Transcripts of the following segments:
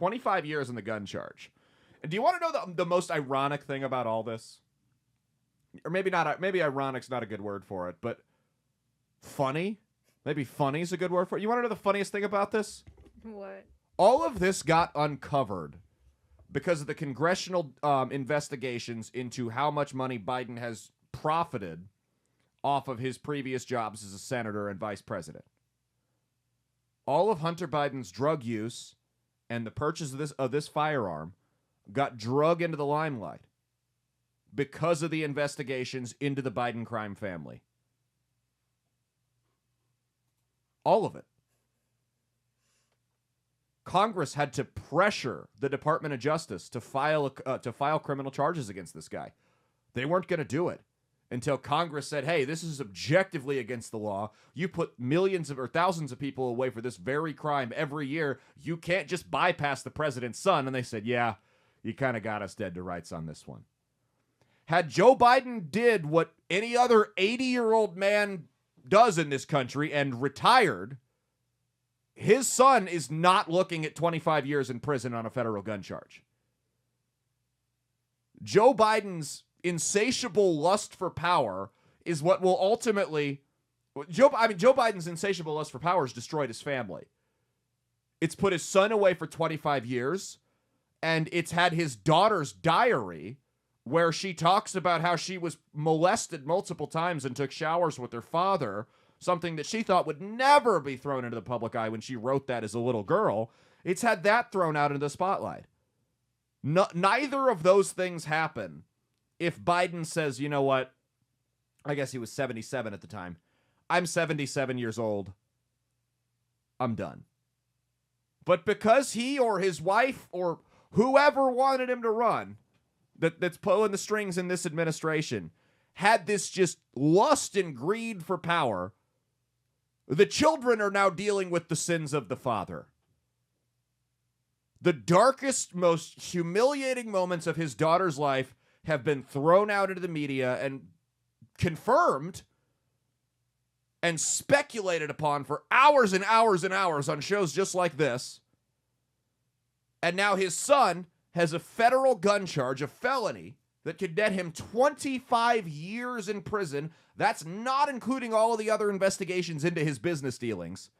25 years in the gun charge. And do you want to know the most ironic thing about all this? Or maybe not. Maybe ironic's not a good word for it, but funny. Maybe funny is a good word for it. You want to know the funniest thing about this? What? All of this got uncovered because of the congressional investigations into how much money Biden has profited off of his previous jobs as a senator and vice president. All of Hunter Biden's drug use and the purchase of this firearm got drug into the limelight because of the investigations into the Biden crime family. All of it. Congress had to pressure the Department of Justice to file criminal charges against this guy. They weren't going to do it until Congress said, hey, this is objectively against the law. You put millions or thousands of people away for this very crime every year. You can't just bypass the president's son. And they said, yeah, you kind of got us dead to rights on this one. Had Joe Biden did what any other 80-year-old man does in this country and retired, his son is not looking at 25 years in prison on a federal gun charge. Joe Biden's insatiable lust for power is what will ultimately... Joe Biden's insatiable lust for power has destroyed his family. It's put his son away for 25 years, and it's had his daughter's diary where she talks about how she was molested multiple times and took showers with her father, something that she thought would never be thrown into the public eye when she wrote that as a little girl. It's had that thrown out into the spotlight. Neither of those things happen if Biden says, you know what, I guess he was 77 at the time. I'm 77 years old. I'm done. But because he or his wife or whoever wanted him to run, that's pulling the strings in this administration, had this just lust and greed for power, the children are now dealing with the sins of the father. The darkest, most humiliating moments of his daughter's life have been thrown out into the media and confirmed and speculated upon for hours and hours and hours on shows just like this. And now his son has a federal gun charge, a felony, that could net him 25 years in prison. That's not including all of the other investigations into his business dealings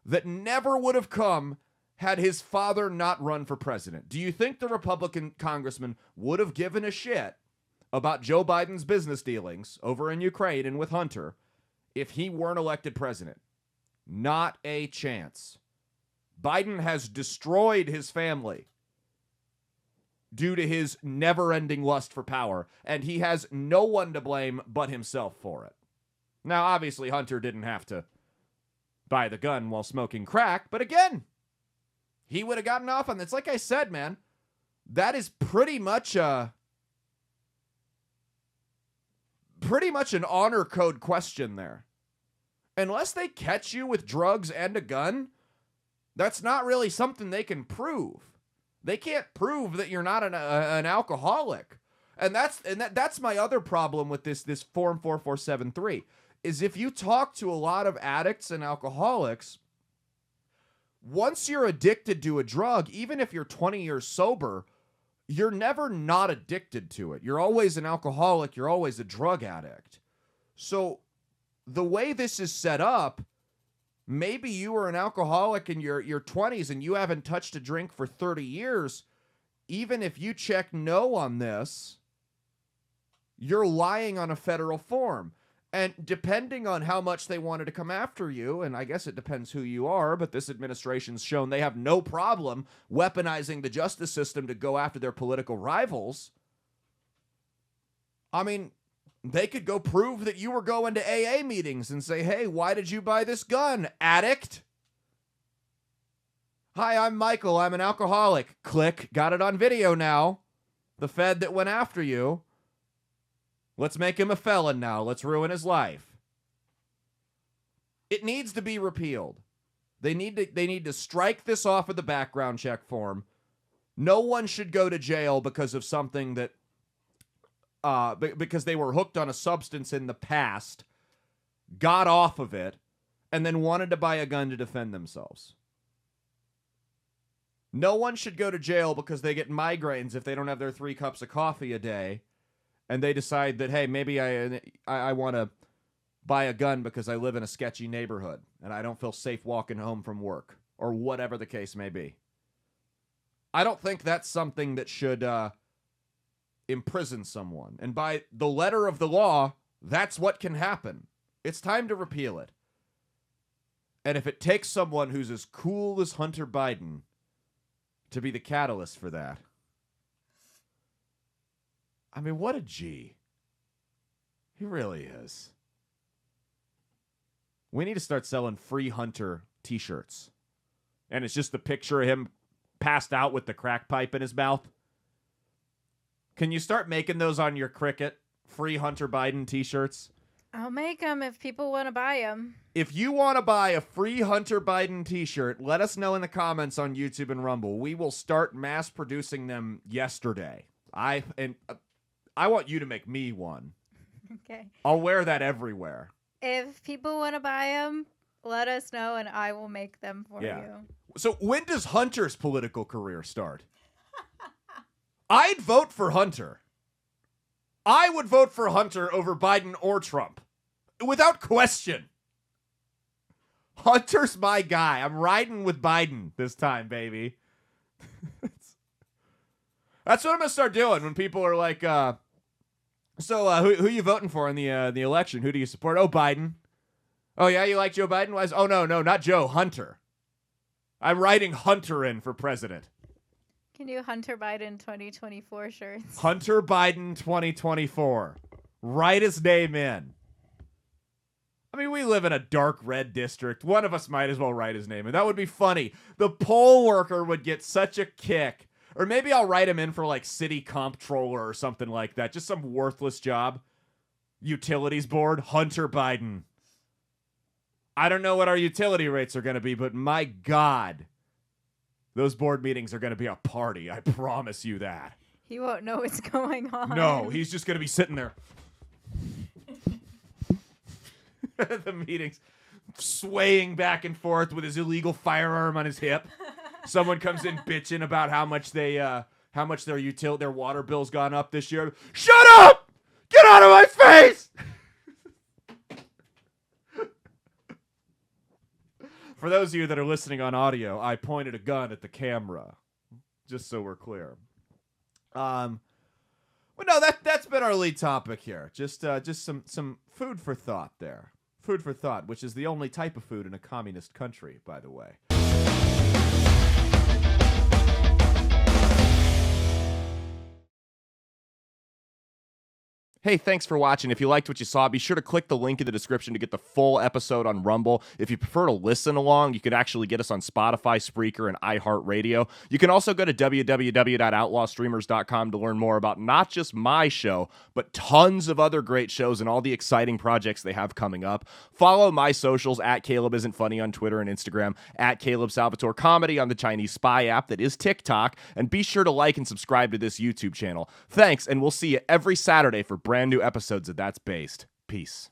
that never would have come had his father not run for president. Do you think the Republican congressman would have given a shit about Joe Biden's business dealings over in Ukraine and with Hunter if he weren't elected president? Not a chance. Biden has destroyed his family due to his never-ending lust for power, and he has no one to blame but himself for it. Now, obviously, Hunter didn't have to buy the gun while smoking crack, but again, he would have gotten off on this. Like I said, man, that is pretty much an honor code question there. Unless they catch you with drugs and a gun, that's not really something they can prove. They can't prove that you're not an alcoholic. And that's my other problem with this Form 4473, is if you talk to a lot of addicts and alcoholics, once you're addicted to a drug, even if you're 20 years sober, you're never not addicted to it. You're always an alcoholic. You're always a drug addict. So the way this is set up, maybe you were an alcoholic in your 20s and you haven't touched a drink for 30 years. Even if you check no on this, you're lying on a federal form. And depending on how much they wanted to come after you, and I guess it depends who you are, but this administration's shown they have no problem weaponizing the justice system to go after their political rivals. I mean, they could go prove that you were going to AA meetings and say, hey, why did you buy this gun, addict? Hi, I'm Michael. I'm an alcoholic. Click. Got it on video now. The Fed that went after you. Let's make him a felon now. Let's ruin his life. It needs to be repealed. They need to strike this off of the background check form. No one should go to jail because of something that because they were hooked on a substance in the past, got off of it, and then wanted to buy a gun to defend themselves. No one should go to jail because they get migraines if they don't have their 3 cups of coffee a day, and they decide that, hey, maybe I want to buy a gun because I live in a sketchy neighborhood and I don't feel safe walking home from work, or whatever the case may be. I don't think that's something that should imprison someone. And by the letter of the law, that's what can happen. It's time to repeal it. And if it takes someone who's as cool as Hunter Biden to be the catalyst for that, I mean, what a G. He really is. We need to start selling free Hunter t-shirts. And it's just the picture of him passed out with the crack pipe in his mouth. Can you start making those on your Cricut? Free Hunter Biden t-shirts? I'll make them if people want to buy them. If you want to buy a free Hunter Biden t-shirt, let us know in the comments on YouTube and Rumble. We will start mass producing them yesterday. I want you to make me one. Okay. I'll wear that everywhere. If people want to buy them, let us know and I will make them for you. So when does Hunter's political career start? I'd vote for Hunter. I would vote for Hunter over Biden or Trump. Without question. Hunter's my guy. I'm riding with Biden this time, baby. That's what I'm going to start doing when people are like, who you voting for in the election? Who do you support? Oh, Biden. Oh, yeah, you like Joe Biden? Oh, no, not Joe, Hunter. I'm writing Hunter in for president. Can do Hunter Biden 2024 shirts. Hunter Biden 2024. Write his name in. I mean, we live in a dark red district. One of us might as well write his name in. That would be funny. The poll worker would get such a kick. Or maybe I'll write him in for like city comptroller or something like that. Just some worthless job. Utilities board, Hunter Biden. I don't know what our utility rates are going to be, but my God, those board meetings are going to be a party. I promise you that. He won't know what's going on. No, he's just going to be sitting there. The meetings, swaying back and forth with his illegal firearm on his hip. Someone comes in bitching about how much their water bill's gone up this year. Shut up! Get out of my face! For those of you that are listening on audio, I pointed a gun at the camera, just so we're clear. But no, that's been our lead topic here. Just some food for thought there. Food for thought, which is the only type of food in a communist country, by the way. Hey, thanks for watching. If you liked what you saw, be sure to click the link in the description to get the full episode on Rumble. If you prefer to listen along, you could actually get us on Spotify, Spreaker, and iHeartRadio. You can also go to www.outlawstreamers.com to learn more about not just my show, but tons of other great shows and all the exciting projects they have coming up. Follow my socials at Caleb Isn't Funny on Twitter and Instagram, at Caleb Salvatore Comedy on the Chinese Spy app that is TikTok, and be sure to like and subscribe to this YouTube channel. Thanks, and we'll see you every Saturday for brand new episodes of That's Based. Peace.